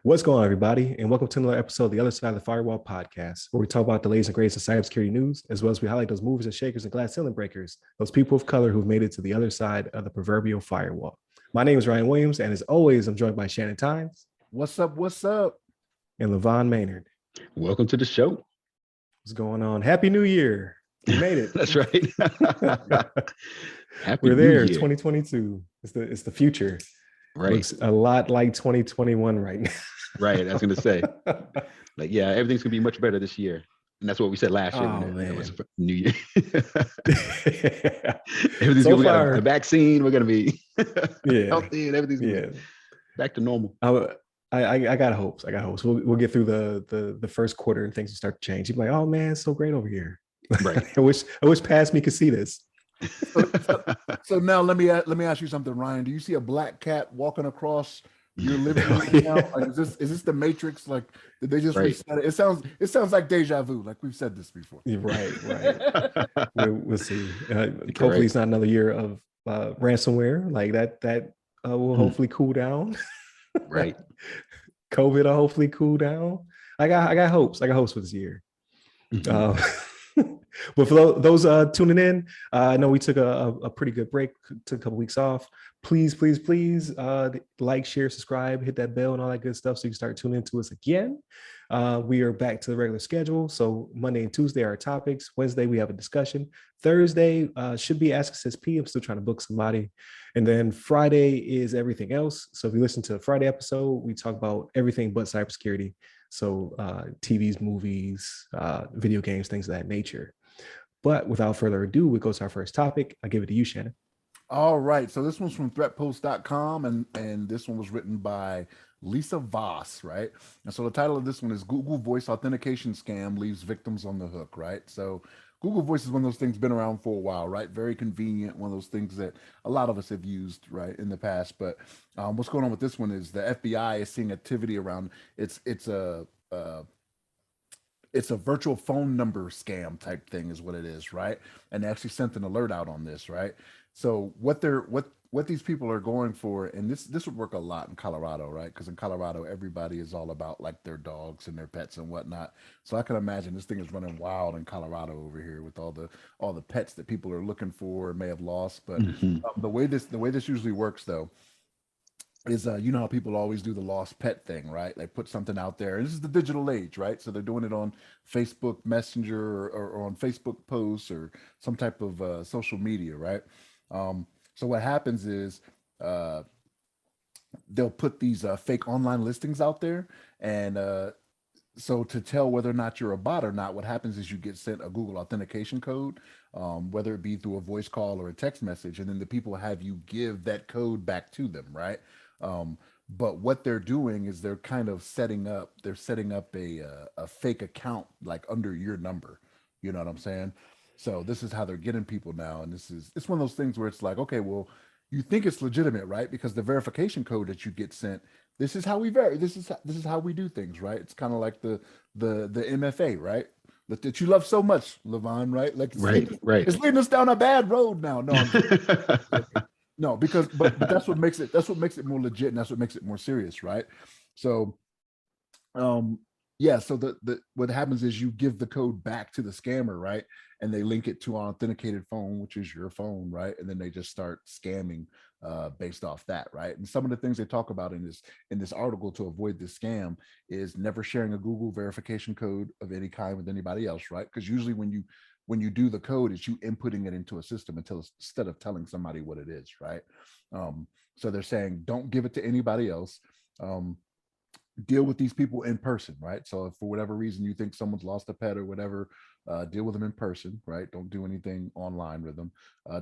What's going on, everybody, and welcome to another episode of the Other Side of the Firewall podcast, where we talk about the latest and greatest in cybersecurity news, as well as we highlight those movers and shakers and glass ceiling breakers, those people of color who've made it to the other side of the proverbial firewall. My name is Ryan Williams, and as always, I'm joined by Shannon Times. What's up? What's up? And LeVon Maynard. Welcome to the show. What's going on? Happy New Year. We made it. That's right. Happy We're there, 2022. It's the future. Right. Looks a lot like 2021 right now. Right. I was going to say, everything's going to be much better this year. And that's what we said last year. It was New Year. Everything's going to be a vaccine. We're going to be healthy and everything's going to be back to normal. I got hopes. We'll get through the first quarter and things will start to change. You'll be like, oh man, it's so great over here. Right. I wish past me could see this. So now let me ask you something, Ryan. Do you see a black cat walking across your living room now? Like, is this the Matrix? Like, did they just reset it? It sounds like deja vu. Like we've said this before. Right. We'll see. Hopefully, it's not another year of ransomware. Like that will hopefully cool down. Right. COVID will hopefully cool down. I got hopes. I got hopes for this year. But for those tuning in, I know we took a pretty good break, took a couple weeks off. Please, like, share, subscribe, hit that bell and all that good stuff so you can start tuning into us again. We are back to the regular schedule. So Monday and Tuesday are our topics. Wednesday, we have a discussion. Thursday should be Ask Us SP. I'm still trying to book somebody. And then Friday is everything else. So if you listen to the Friday episode, we talk about everything but cybersecurity. So TVs, movies, video games, things of that nature. But without further ado, we go to our first topic. I'll give it to you, Shannon. All right. So this one's from threatpost.com, and this one was written by Lisa Voss, right? And so the title of this one is Google Voice Authentication Scam Leaves Victims on the Hook, right? So Google Voice is one of those things been around for a while, right? Very convenient, one of those things that a lot of us have used, right, in the past. But what's going on with this one is the FBI is seeing activity around it's a virtual phone number scam type thing is what it is, right? And they actually sent an alert out on this, right? So what these people are going for, and this would work a lot in Colorado, right? Because in Colorado, everybody is all about like their dogs and their pets and whatnot. So I can imagine this thing is running wild in Colorado over here with all the pets that people are looking for and may have lost. But the way this usually works though is you know how people always do the lost pet thing, right? They put something out there, and this is the digital age, right? So they're doing it on Facebook Messenger or on Facebook posts or some type of social media, right? So what happens is they'll put these fake online listings out there, and so to tell whether or not you're a bot or not, what happens is you get sent a Google authentication code, whether it be through a voice call or a text message, and then the people have you give that code back to them, right? But what they're doing is they're kind of setting up a fake account like under your number. You know what I'm saying? So this is how they're getting people now. And it's one of those things where it's like, okay, well, you think it's legitimate, right? Because the verification code that you get sent, this is how we this is how we do things, right? It's kind of like the MFA, right? That you love so much, LeVon, right? Like it's leading us down a bad road now. No, no, because but that's what makes it more legit, and that's what makes it more serious, right? So so the what happens is you give the code back to the scammer, right? And they link it to an authenticated phone, which is your phone, right? And then they just start scamming based off that, right? And some of the things they talk about in this article to avoid this scam is never sharing a Google verification code of any kind with anybody else, right? Because usually when you do the code, it's you inputting it into a system instead of telling somebody what it is, right? So they're saying don't give it to anybody else. Deal with these people in person, right? So if for whatever reason you think someone's lost a pet or whatever, deal with them in person, right? Don't do anything online with them.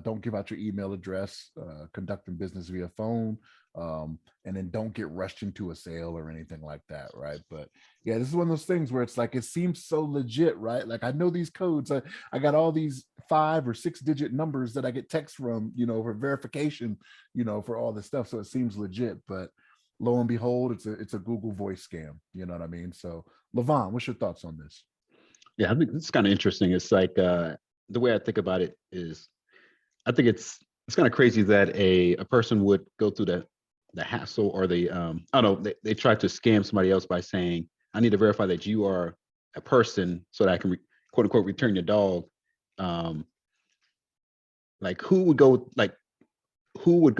Don't give out your email address, conducting business via phone, and then don't get rushed into a sale or anything like that, right? But yeah, this is one of those things where it's like, it seems so legit, right? Like I know these codes, I got all these 5 or 6 digit numbers that I get text from, for verification, for all this stuff. So it seems legit, but lo and behold, it's a Google Voice scam. You know what I mean? So LeVon, what's your thoughts on this? Yeah, I think it's kind of interesting. It's like the way I think about it is, I think it's it's kind of crazy that a person would go through the hassle or the I don't know, they try to scam somebody else by saying, I need to verify that you are a person so that I can quote unquote return your dog. Like who would go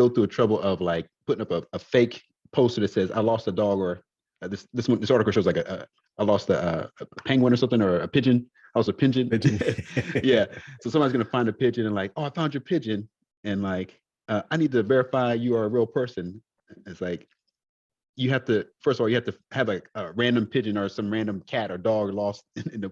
through a trouble of like putting up a fake poster that says I lost a dog, or this article shows like I lost a penguin or something, or a pigeon. I was a pigeon. Yeah. So somebody's gonna find a pigeon and like, oh, I found your pigeon, and like I need to verify you are a real person. It's like you have to, first of all, you have to have a random pigeon or some random cat or dog lost in the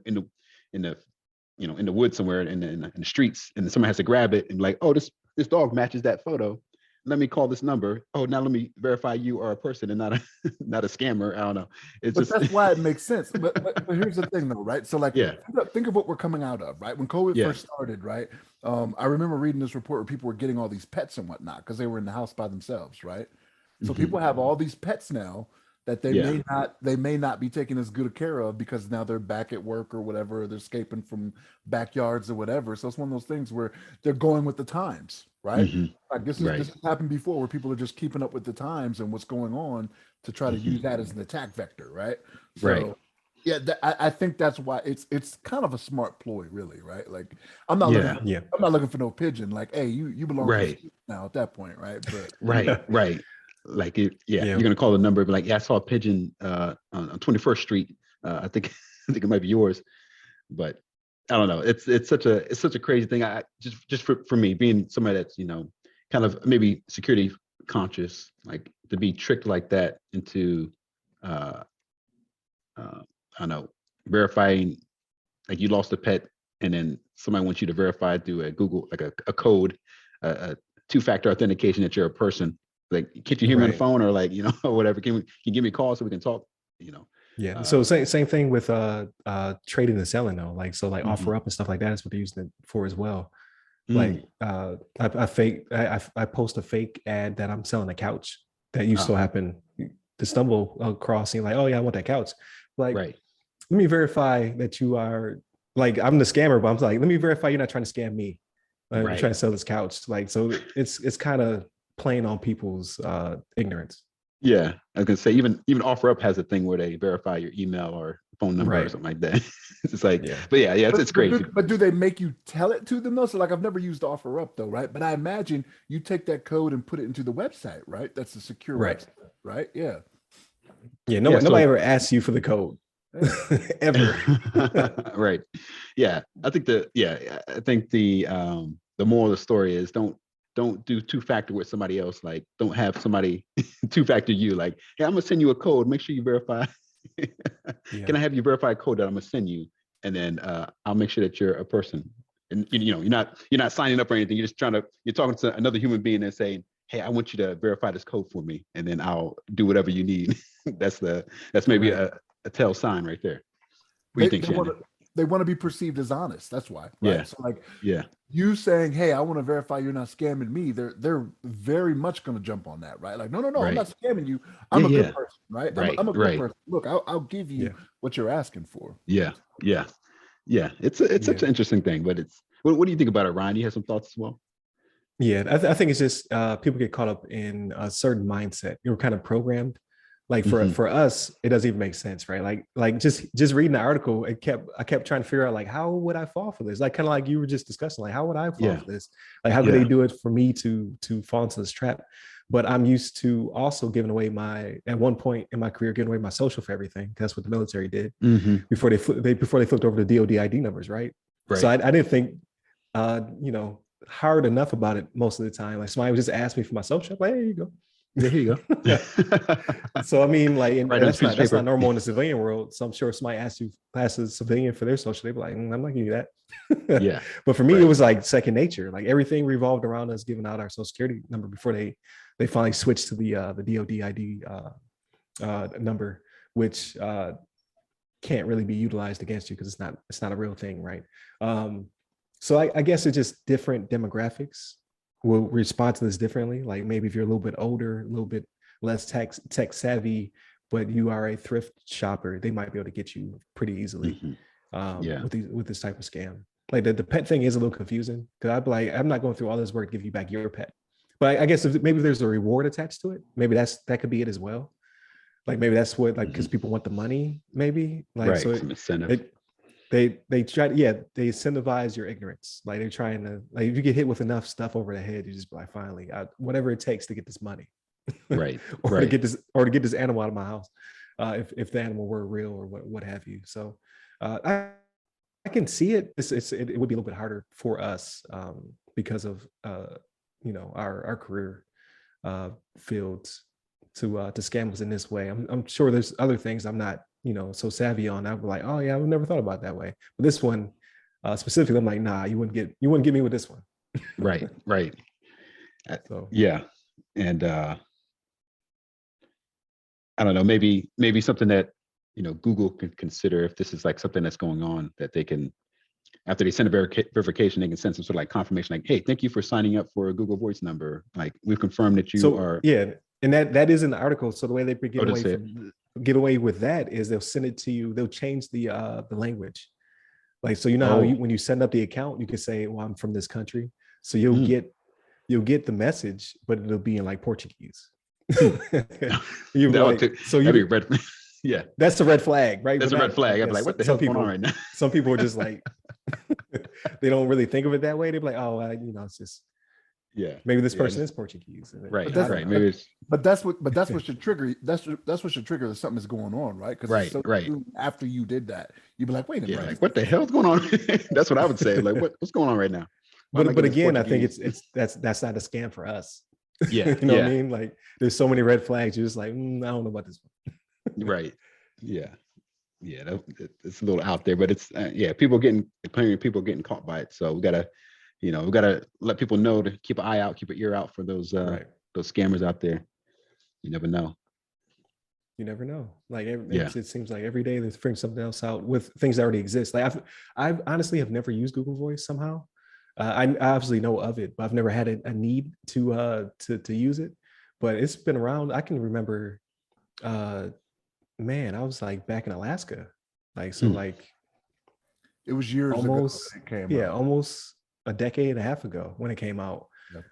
in the woods somewhere in the streets, and then somebody has to grab it and like, oh, this dog matches that photo. Let me call this number. Oh, now let me verify you are a person and not a not a scammer. I don't know. It's but just that's why it makes sense. But here's the thing, though, right? So like, yeah, think of what we're coming out of, right? When COVID first started, right? I remember reading this report where people were getting all these pets and whatnot because they were in the house by themselves, right? So people have all these pets now that they may not be taking as good a care of because now they're back at work or whatever, or they're escaping from backyards or whatever. So it's one of those things where they're going with the times, right? Like this has happened before where people are just keeping up with the times and what's going on to try to use that as an attack vector, right? So yeah, I think that's why it's kind of a smart ploy, really, right? Like I'm not looking for no pigeon. Like, hey, you belong to the street now at that point, right? But right. Like you're gonna call the number, but like, yeah, I saw a pigeon on 21st Street. I think it might be yours, but I don't know. It's such a crazy thing. I just for me being somebody that's kind of maybe security conscious, like to be tricked like that into I don't know, verifying like you lost a pet and then somebody wants you to verify through a Google, like a code, a two-factor authentication that you're a person. Like, can't you hear me on the phone or like, or whatever? Can you give me a call so we can talk? Yeah. So same thing with trading and selling though. Like, so like offer up and stuff like that is what they use it for as well. Like I post a fake ad that I'm selling a couch that you so happen to stumble across, and you're like, oh yeah, I want that couch. Like, let me verify that you are, like, I'm the scammer, but I'm like, let me verify you're not trying to scam me. I'm trying to sell this couch. Like, so it's kind of playing on people's ignorance. Yeah, I was gonna say even OfferUp has a thing where they verify your email or phone number or something like that. It's like, but it's crazy. But do they make you tell it to them though? So like, I've never used OfferUp though, right? But I imagine you take that code and put it into the website, right? That's a secure website, right? Yeah. Yeah. Nobody ever asks you for the code. Ever. Right. Yeah. I think the moral of the story is don't do two-factor with somebody else. Like, don't have somebody two-factor you. Like, hey, I'm gonna send you a code. Make sure you verify. Can I have you verify a code that I'm gonna send you? And then I'll make sure that you're a person. And you're not signing up or anything. You're talking to another human being and saying, hey, I want you to verify this code for me, and then I'll do whatever you need. That's maybe a tell sign right there. What do you think, Shannon? They want to be perceived as honest. That's why. Right? Yeah. So like, you saying, hey, I want to verify you're not scamming me. They're very much going to jump on that, right? Like, no, I'm not scamming you. I'm a good person, right? I'm a good person. Look, I'll give you what you're asking for. Yeah. It's such an interesting thing, but what do you think about it, Ryan? You have some thoughts as well? Yeah, I think it's just people get caught up in a certain mindset. You're kind of programmed. Like for us, it doesn't even make sense, right? Like just reading the article, I kept trying to figure out like, how would I fall for this? Like, kind of like you were just discussing, like, how would I fall for this? Like, how could they do it for me to fall into this trap? But I'm used to also giving away at one point in my career, giving away my social for everything. That's what the military did before they flipped over to DoD ID numbers, right? So I didn't think hard enough about it most of the time. Like, somebody would just ask me for my social. I'm like, hey, here you go. Yeah, here you go. So I mean, like, that's not normal in the civilian world. So I'm sure somebody asks a civilian for their social, they'd be like, I'm not giving you that. Yeah. But for me, it was like second nature. Like, everything revolved around us giving out our social security number before they finally switched to the DoD ID number, which can't really be utilized against you because it's not a real thing, right? So I guess it's just different demographics will respond to this differently. Like, maybe if you're a little bit older, a little bit less tech savvy, but you are a thrift shopper, they might be able to get you pretty easily with this type of scam. Like the pet thing is a little confusing because I'd be like, I'm not going through all this work to give you back your pet. But I guess if, maybe there's a reward attached to it. Maybe that could be it as well. Like maybe that's what like because people want the money. Maybe like Right. so Some incentive. they try to they incentivize your ignorance. Like they're trying to like if you get hit with enough stuff over the head, you just be like finally whatever it takes to get this money. Right. or right. to get this animal out of my house. If the animal were real or what have you. So I can see it. It would be a little bit harder for us because of our career fields to scam us in this way. I'm sure there's other things I'm not so savvy on. I'd be like, oh yeah, I've never thought about it that way. But this one specifically, I'm like, nah, you wouldn't get me with this one. Right. So yeah, and I don't know, maybe something that Google can consider if this is like something that's going on that they can, after they send a verification, they can send some sort of like confirmation, like, hey, thank you for signing up for a Google Voice number. Like we've confirmed that you are. Yeah, and that is in the article. So the way they get away with that is they'll send it to you. They'll change the language. Like so, how when you send up the account, you can say, "Well, I'm from this country," so you'll get the message, but it'll be in like Portuguese. You'll be like, so you be red. Yeah, that's a red flag, right? That's a red flag. I'm like, what the hell's going on right now? Some people are just like, they don't really think of it that way. They're like, oh, it's just, maybe this person is Portuguese, right? Right. Maybe it's, but that's what should trigger. That's what should trigger that something is going on, right? Because after you did that, you'd be like, wait a minute, like what the hell's going on? That's what I would say. Like, what's going on right now? But again, I think that's not a scam for us. Yeah, you know what I mean? Like, there's so many red flags. You're just like, I don't know about this one. Right. Yeah. It's a little out there, but it's plenty of people getting caught by it. So we gotta let people know to keep an eye out, keep an ear out for those scammers out there. You never know. Like it seems like every day they're figuring something else out with things that already exist. Like I've honestly have never used Google Voice somehow. I obviously know of it, but I've never had a need to use it. But it's been around. I can remember. Man, I was like back in Alaska, like so, like it was years almost, ago. It came out. Almost a decade and a half ago when it came out,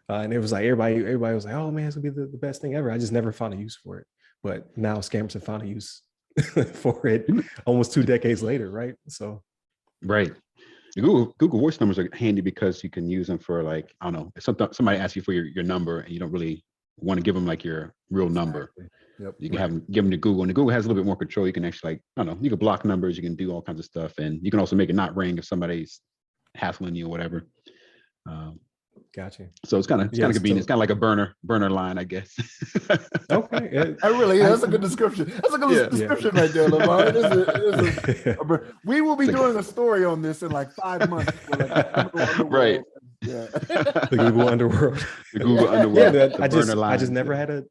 and it was like everybody was like, "Oh man, it's gonna be the best thing ever." I just never found a use for it, but now scammers have found a use for it almost 2 decades later, right? So, right. Google Voice numbers are handy because you can use them for like I don't know, if somebody asks you for your number and you don't really want to give them like your real number. Yep. You can give them to Google, and Google has a little bit more control. You can actually like, I don't know, you can block numbers, you can do all kinds of stuff, and you can also make it not ring if somebody's hassling you or whatever. Gotcha. So it's kind of convenient. It's kind of like a burner line, I guess. Okay. That's a good description. That's a good description right there, LeVon. We will be doing a story on this in like 5 months. Right. Yeah. The Google underworld. The Google underworld. Yeah, I just never had a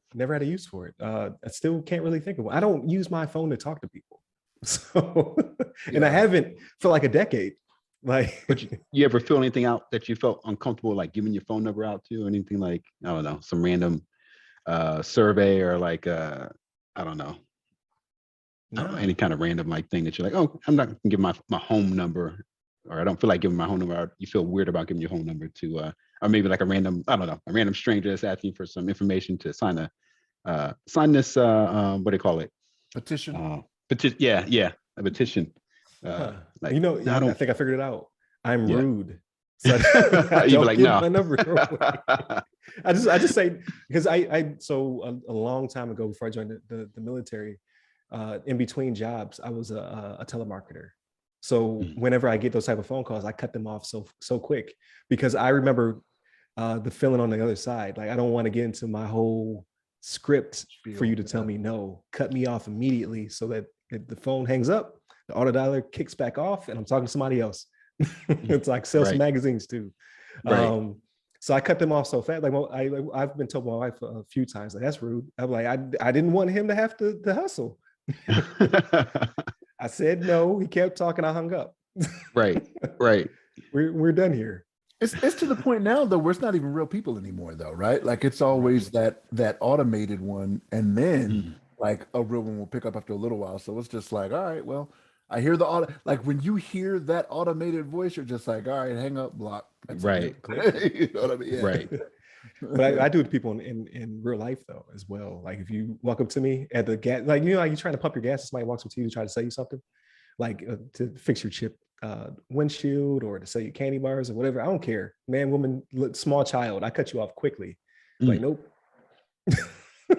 use for it. I still can't really think of one. I don't use my phone to talk to people. So and I haven't for like a decade. Like, but you ever fill anything out that you felt uncomfortable, like giving your phone number out to, or anything like, I don't know, some random survey or like I don't know, any kind of random like thing that you're like, oh, I'm not gonna give my home number, or I don't feel like giving my home number, or you feel weird about giving your home number to or maybe like a random stranger that's asking for some information to sign this what do they call it? Petition. A petition. Like, I think I figured it out. I'm rude. So you'd be like, no. My number. I just say, because so a long time ago, before I joined the military, in between jobs, I was a telemarketer. So whenever I get those type of phone calls, I cut them off so quick, because I remember the feeling on the other side. Like, I don't want to get into my whole script for you to tell me no. Cut me off immediately so that if the phone hangs up, the auto dialer kicks back off and I'm talking to somebody else. It's like sales magazines too. Right. So I cut them off so fast. Like, I've been told my wife a few times, like, that's rude. I'm like, I didn't want him to have to hustle. I said no. He kept talking. I hung up. Right. We're done here. It's to the point now though where it's not even real people anymore though, right? Like, it's always that automated one, and then like a real one will pick up after a little while. So it's just like, all right, well, I hear the auto, like when you hear that automated voice, you're just like, all right, hang up, block. That's Right. it. You know what I mean? Yeah. Right. But I do it to people in real life though as well. Like if you walk up to me at the gas, like like you're trying to pump your gas, and somebody walks up to you to try to sell you something, like to fix your chip windshield or to sell you candy bars or whatever. I don't care, man, woman, small child. I cut you off quickly. Like nope.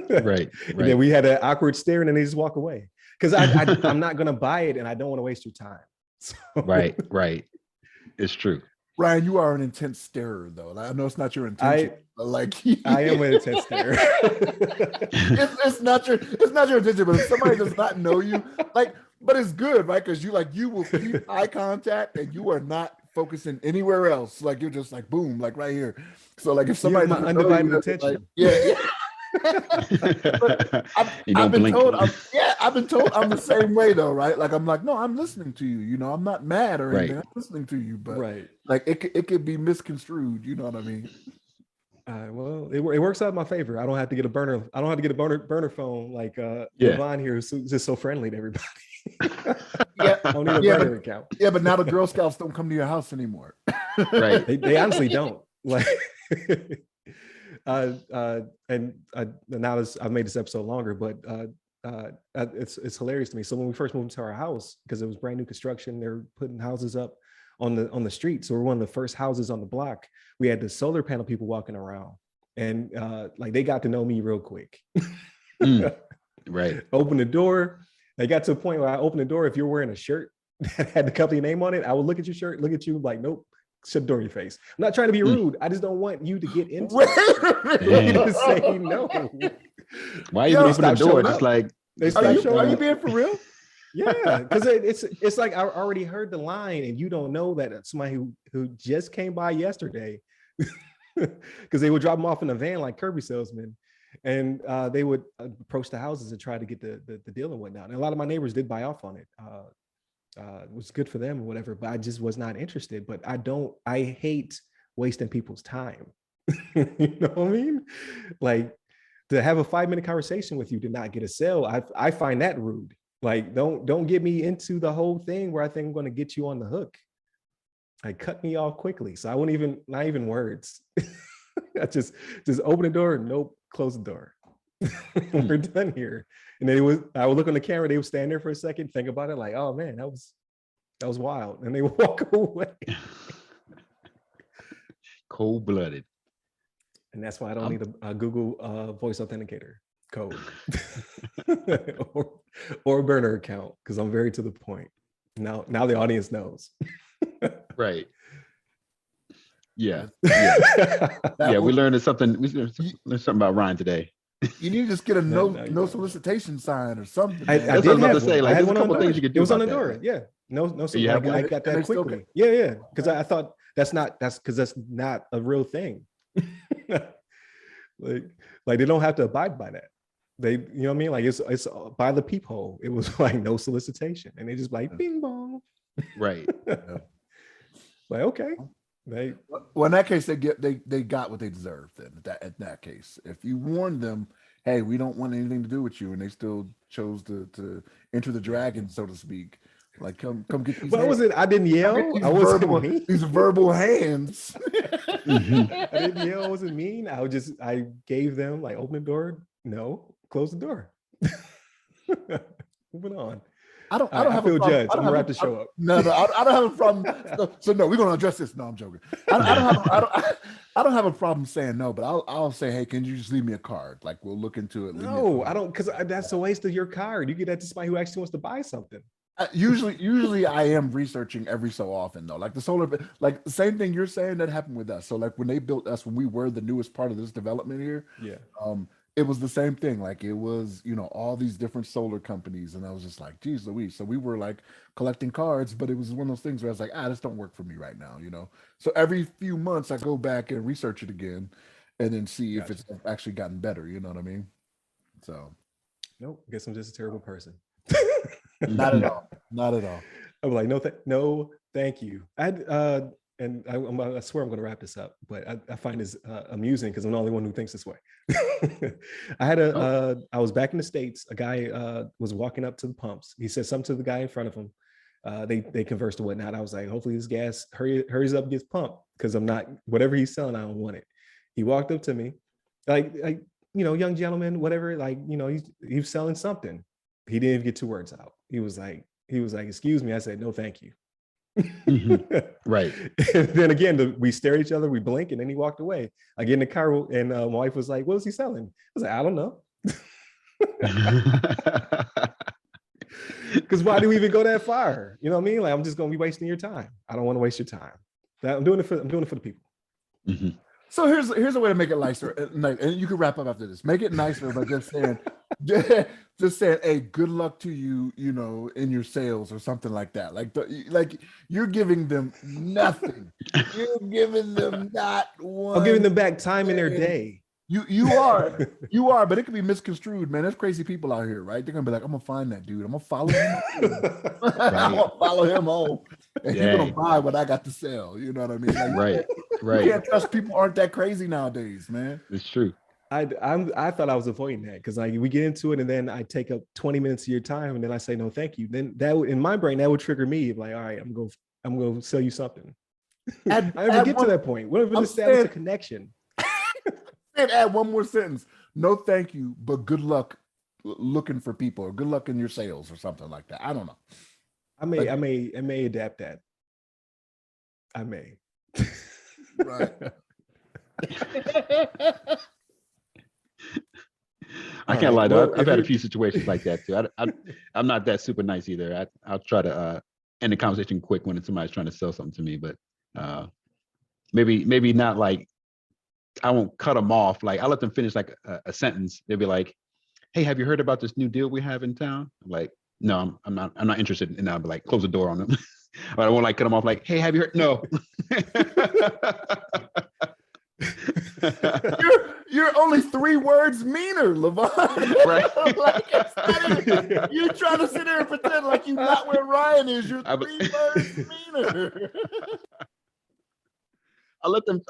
Right. And then we had an awkward stare, and then they just walk away because I'm not gonna buy it, and I don't want to waste your time. So. Right. It's true. Ryan, you are an intense starer, though. I know it's not your intention, but like I am an intense starer. it's not your intention, but if somebody does not know you, like, but it's good, right? Because you will keep eye contact, and you are not focusing anywhere else. Like you're just like boom, like right here. So like if somebody my undivided attention, like, yeah. I've been told I'm the same way though, right? Like I'm like, no, I'm listening to you. You know, I'm not mad or anything. I'm listening to you, but like it could be misconstrued. You know what I mean? Well, it works out in my favor. I don't have to get a burner. I don't have to get a burner phone like LeVon here, who's just so friendly to everybody. I don't need a burner account. Yeah, but now the Girl Scouts don't come to your house anymore. Right? They honestly don't. Like. And now I've made this episode longer, but it's hilarious to me. So when we first moved to our house, because it was brand new construction, they're putting houses up on the street. So we're one of the first houses on the block. We had the solar panel people walking around, and like they got to know me real quick. Right. Open the door. They got to a point where I opened the door. If you're wearing a shirt that had the company name on it, I would look at your shirt, look at you like, nope. Shut the door in your face. I'm not trying to be rude. I just don't want you to get into it. You to say no. Why you open the door? Just like are you being for real? Yeah, because it's like I already heard the line, and you don't know that somebody who just came by yesterday, because they would drop them off in a van like Kirby salesmen, and they would approach the houses and try to get the deal and whatnot. And a lot of my neighbors did buy off on it. It was good for them or whatever, but I just was not interested. But I hate wasting people's time. You know what I mean? Like to have a 5-minute conversation with you to not get a sale, I find that rude. Like don't get me into the whole thing where I think I'm going to get you on the hook. Like cut me off quickly. So I wouldn't not even words. I just open the door, nope, close the door. We're done here. And I would look on the camera, they would stand there for a second, think about it, like, oh man, that was wild. And they would walk away. Cold-blooded. And that's why I don't need a Google voice authenticator code or a burner account, because I'm very to the point. Now the audience knows. Right. Yeah. We learned something. We learned something about Ryan today. You need to just get a no solicitation sign or something. I That's what I was about to say. Like, there's a couple things you could do. It was on the that. door. Yeah. No. I got that still quickly. Yeah. Because I thought that's not a real thing. like they don't have to abide by that. They, you know what I mean? Like it's by the peephole. It was like no solicitation, and they just like bing bong. Right. Like okay. Well, in that case, they got what they deserved. Then at that case, if you warned them, hey, we don't want anything to do with you, and they still chose to enter the dragon, so to speak, like come get these. What was it? I didn't yell. I wasn't mean. These verbal hands. I didn't yell. I wasn't mean. I gave them like open the door. No, close the door. Moving on. I don't have feel a problem. judged. I'm gonna wrap the show up. No, I don't have a problem. So no, we're gonna address this. No, I'm joking. I don't have a problem saying no, but I'll say, hey, can you just leave me a card? Like we'll look into it. No, I don't, because that's a waste of your card. You get that to somebody who actually wants to buy something. Usually I am researching every so often though. Like the solar, like the same thing you're saying that happened with us. So like when they built us, when we were the newest part of this development here. Yeah. It was the same thing. Like it was, all these different solar companies. And I was just like, geez Louise. So we were like collecting cards, but it was one of those things where I was like, this don't work for me right now, So every few months I go back and research it again and then see if it's actually gotten better. You know what I mean? So. Nope. I guess I'm just a terrible person. Not at all. Not at all. I'm like, no, thank you. And I swear I'm going to wrap this up, but I find this amusing because I'm the only one who thinks this way. I was back in the States. A guy was walking up to the pumps. He said something to the guy in front of him. they conversed and whatnot. I was like, hopefully this gas hurries up, gets pumped, because I'm not, whatever he's selling, I don't want it. He walked up to me, like young gentleman, whatever, like, he was selling something. He didn't even get 2 words out. He was like, excuse me. I said, no, thank you. Right. And then again, we stare at each other, we blink, and then he walked away. I get in the car, and my wife was like, what was he selling? I was like, I don't know. Because why do we even go that far? You know what I mean? Like, I'm just going to be wasting your time. I don't want to waste your time. I'm doing it for the people. Mm-hmm. So here's a way to make it nicer, and you can wrap up after this. Make it nicer by just saying, hey, good luck to you, in your sales or something like that. Like you're giving them nothing. You're giving them not one. I'm giving them back time in their day. You are, but it could be misconstrued, man. There's crazy people out here, right? They're gonna be like, I'm gonna find that dude. I'm gonna follow him. I'm gonna follow him home, and you're gonna buy what I got to sell. You know what I mean? Like, right. You can't trust people aren't that crazy nowadays, man. It's true. I thought I was avoiding that, because like we get into it and then I take up 20 minutes of your time and then I say no thank you. Then that would, in my brain, that would trigger me, like, all right, I'm going to sell you something. I never get to that point. What if it establishes a connection? And add one more sentence. No thank you, but good luck looking for people, or good luck in your sales or something like that. I don't know. I may adapt that. I may. Right. I can't lie though. I've had a few situations like that too. I'm not that super nice either. I'll try to end the conversation quick when somebody's trying to sell something to me, but maybe not like, I won't cut them off. Like, I'll let them finish like a sentence. They'll be like, hey, have you heard about this new deal we have in town? I'm like, no, I'm not interested. And I'll be like, close the door on them. But I won't like cut them off like, hey, have you heard? No. You're only 3 words meaner, LeVon. Right. Like, you're trying to sit there and pretend like you're not where Ryan is. You're 3 words meaner. I'll let them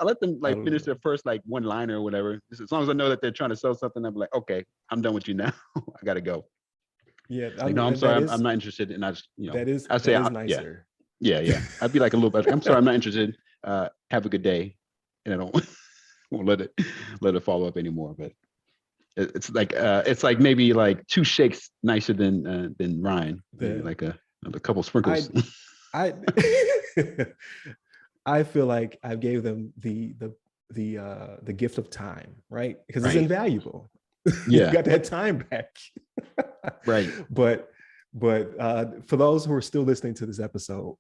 like finish their first like one liner or whatever. Just as long as I know that they're trying to sell something, I'm like, okay, I'm done with you now. I gotta go. Yeah. Like, no, I'm sorry, I'm not interested. And I just, I say that is nicer. Yeah. I'd be like a little bit. I'm sorry, I'm not interested. Have a good day. And I won't let it follow up anymore. But it's like maybe like 2 shakes nicer than Ryan. Like a couple sprinkles. I feel like I gave them the gift of time, right? Because it's invaluable. Yeah. You got that time back. Right. But for those who are still listening to this episode,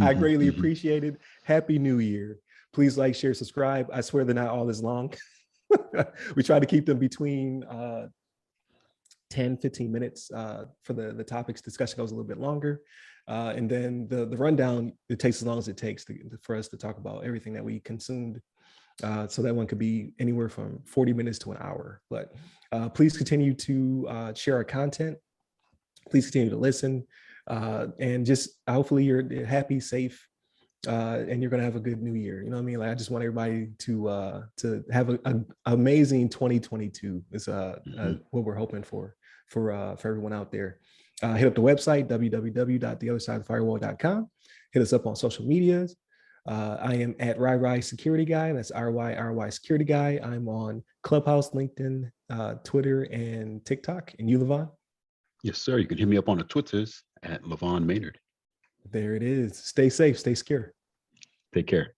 I greatly appreciate it. Happy New Year. Please like, share, subscribe. I swear they're not all as long. We try to keep them between 10, 15 minutes for the topics. Discussion goes a little bit longer. And then the rundown, it takes as long as it takes for us to talk about everything that we consumed. So that one could be anywhere from 40 minutes to an hour. But please continue to share our content. Please continue to listen. And just hopefully you're happy, safe, and you're going to have a good new year. You know what I mean? Like, I just want everybody to have an amazing 2022 is what we're hoping for everyone out there. Hit up the website, www.theothersideofthefirewall.com. Hit us up on social medias. I am at RyRy Security Guy. That's RYRY Security Guy. I'm on Clubhouse, LinkedIn, Twitter, and TikTok. And you, LeVon? Yes, sir. You can hit me up on the Twitters at LeVon Maynard. There it is. Stay safe. Stay secure. Take care.